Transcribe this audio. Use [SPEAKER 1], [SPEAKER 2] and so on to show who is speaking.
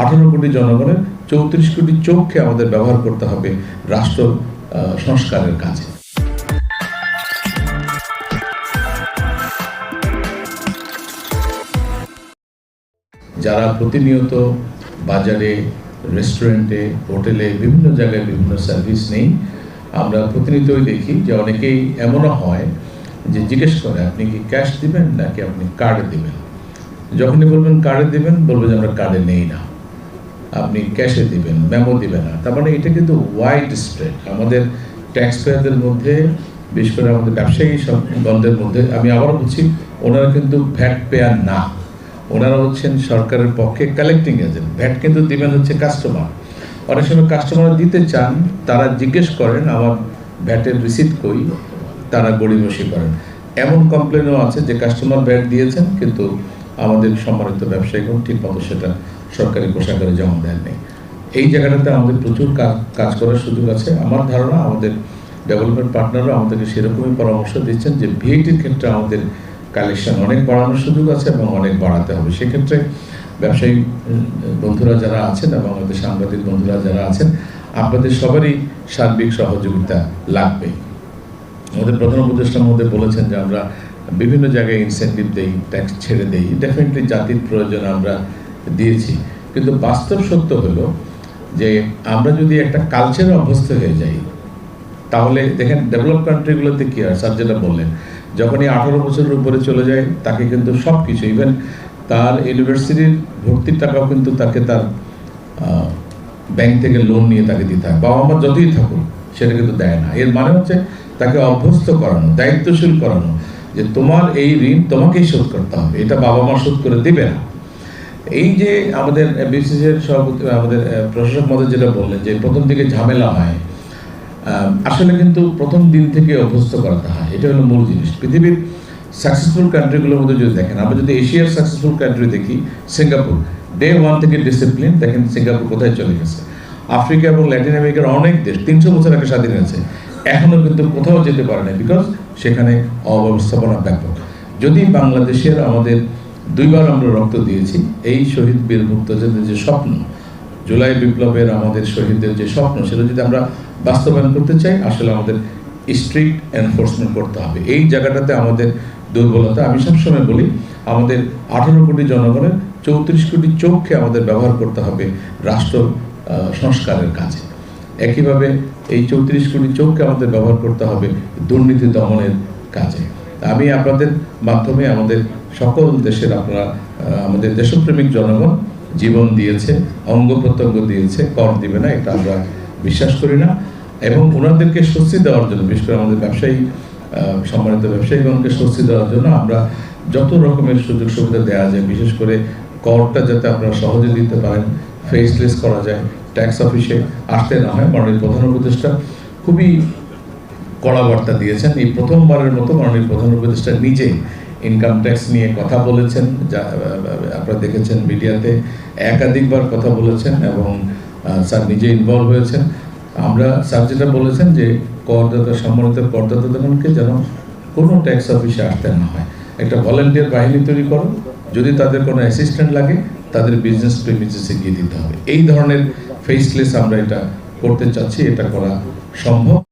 [SPEAKER 1] 18 কোটি জনগণের 34 কোটি চোখকে আমাদের ব্যবহার করতে হবে রাষ্ট্র সংস্কারের কাজে। যারা প্রতিনিয়ত বাজারে, রেস্টুরেন্টে, হোটেলে, বিভিন্ন জায়গায় বিভিন্ন সার্ভিস নেই, আমরা প্রতিনিয়তই দেখি যে অনেকেই এমনও হয় যে জিজ্ঞেস করে আপনি কি ক্যাশ দিবেন নাকি আপনি কার্ডে দিবেন। যখনই বলবেন কার্ডে দিবেন, বলবে যে আমরা কার্ডে নেই না, আপনি ক্যাশে দিবেন, মেমো দিবেন না। তার মানে এটা কিন্তু ওয়াইড স্প্রেড আমাদের ট্যাক্স পেয়ারদের মধ্যে, বিশেষ করে আমাদের ব্যবসায়ী বন্ধের মধ্যে। আমি আবারও বলছি, ওনারা কিন্তু ভ্যাট পেয়ার না, ওনারা হচ্ছেন সরকারের পক্ষে কালেক্টিং এজেন্ট। ভ্যাট কিন্তু দিবেন হচ্ছে কাস্টমার। অনেক সময় কাস্টমার দিতে চান, তারা জিজ্ঞেস করেন আমার ভ্যাটের রিসিপ্ট কই, তারা গড়িমসি করেন। এমন কমপ্লেনও আছে যে কাস্টমার ভ্যাট দিয়েছেন কিন্তু আমাদের সম্মানিত ব্যবসায়ীগণ ঠিক মতো সেটা সরকারি কোষাগারে জমা দেন নেই। এই জায়গাটাতে আমাদের প্রচুর কাজ করার সুযোগ আছে। আমার ধারণা আমাদের ডেভেলপমেন্ট পার্টনাররা আমাদেরকে সেরকমই পরামর্শ দিচ্ছেন যে ভিএটির ক্ষেত্রে আমাদের কালেকশন অনেক বাড়ানোর সুযোগ আছে এবং অনেক বাড়াতে হবে। সেক্ষেত্রে ব্যবসায়ী বন্ধুরা যারা আছেন এবং আমাদের সাংবাদিক বন্ধুরা যারা আছেন, আপনাদের সবারই সার্বিক সহযোগিতা লাগবে। আমাদের প্রধান উপদেষ্টার মধ্যে বলেছেন যে আমরা বিভিন্ন জায়গায় ইনসেন্টিভ দেই, ট্যাক্স ছেড়ে দেই, ডেফিনেটলি জাতির প্রয়োজনে আমরা দিয়েছি। কিন্তু বাস্তব সত্য হলো যে আমরা যদি একটা কালচারে অভ্যস্ত হয়ে যাই, তাহলে দেখেন ডেভেলপ কান্ট্রিগুলোতে কী হয়, স্যার যেটা বললেন, যখনই 18 বছরের উপরে চলে যায় তাকে কিন্তু সব কিছু, ইভেন তার ইউনিভার্সিটির ভর্তির টাকাও কিন্তু তাকে তার ব্যাংক থেকে লোন নিয়ে তাকে দিতে হয়। বাবা মা যতই থাকুক সেটা কিন্তু দেয় না। এর মানে হচ্ছে তাকে অভ্যস্ত করানো, দায়িত্বশীল করানো যে তোমার এই ঋণ তোমাকেই শোধ করতে হবে, এটা বাবা মা শোধ করে দেবে না। এই যে আমাদের বিসিসিআইর সভাপতি, আমাদের প্রশাসক মধ্যে যেটা বললেন যে প্রথম দিকে ঝামেলা হয়, আসলে কিন্তু প্রথম দিন থেকে অভ্যস্ত করাতে হয়। এটা হলো মূল জিনিস। পৃথিবীর সাকসেসফুল কান্ট্রিগুলোর মধ্যে যদি দেখেন, আমরা যদি এশিয়ার সাকসেসফুল কান্ট্রি দেখি, সিঙ্গাপুর ডে 1 থেকে ডিসিপ্লিন, দেখেন সিঙ্গাপুর কোথায় চলে গেছে। আফ্রিকা এবং ল্যাটিন আমেরিকার অনেক দেশ 300 বছর আগে স্বাধীন হয়েছে, এখনও কিন্তু কোথাও যেতে পারে না, বিকজ সেখানে অব্যবস্থাপনা ব্যাপক। যদি বাংলাদেশের আমাদের 2 বার আমরা রক্ত দিয়েছি, এই শহীদ বীর মুক্তিযোদ্ধাদের যে স্বপ্ন, জুলাই বিপ্লবের আমাদের শহীদদের যে স্বপ্ন, সেটা যদি আমরা বাস্তবায়ন করতে চাই, আসলে আমাদের স্ট্রিক্ট এনফোর্সমেন্ট করতে হবে। এই জায়গাটাতে আমাদের দুর্বলতা। আমি সবসময় বলি আমাদের 18 কোটি জনগণের 34 কোটি চোখকে আমাদের ব্যবহার করতে হবে রাষ্ট্র সংস্কারের কাজে। একইভাবে এই 34 কোটি চোখকে আমাদের ব্যবহার করতে হবে দুর্নীতি দমনের কাজে। আমি আপনাদের মাধ্যমে আমাদের সকল দেশের, আপনারা আমাদের দেশপ্রেমিক জনগণ জীবন দিয়েছে, অঙ্গ প্রত্যঙ্গ দিয়েছে, কর দিবে না, এটা আমরা বিশ্বাস করি না। এবং ওনাদেরকে স্বস্তি দেওয়ার জন্য, বিশেষ করে আমাদের ব্যবসায়ী সম্মানিত ব্যবসায়ীগণকে স্বস্তি দেওয়ার জন্য আমরা যত রকমের সুযোগ সুবিধা দেওয়া যায়, বিশেষ করে করটা যাতে আপনারা সহজে দিতে পারেন, ফেসলেস করা যায়, ট্যাক্স অফিসে আসতে না হয়। মাননীয় প্রধান উপদেষ্টা খুবই কড়া বার্তা দিয়েছেন। এই প্রথমবারের মতো মাননীয় প্রধান উপদেষ্টা নিজে ইনকাম ট্যাক্স নিয়ে কথা বলেছেন, যা আপনারা দেখেছেন মিডিয়াতে, একাধিকবার কথা বলেছেন এবং স্যার নিজে ইনভলভ হয়েছেন। আমরা স্যার যেটা বলেছেন যে করদাতা, সম্মানিত করদাতাগণকে যেন কোনো ট্যাক্স অফিসে আসতে না হয়, একটা ভলান্টিয়ার বাহিনী তৈরি করো, যদি তাদের কোনো অ্যাসিস্ট্যান্ট লাগে তাদের বিজনেস প্রেমিসেসে গিয়ে দিতে হবে। এই ধরনের ফেসলেস আমরা এটা করতে চাচ্ছি, এটা করা সম্ভব।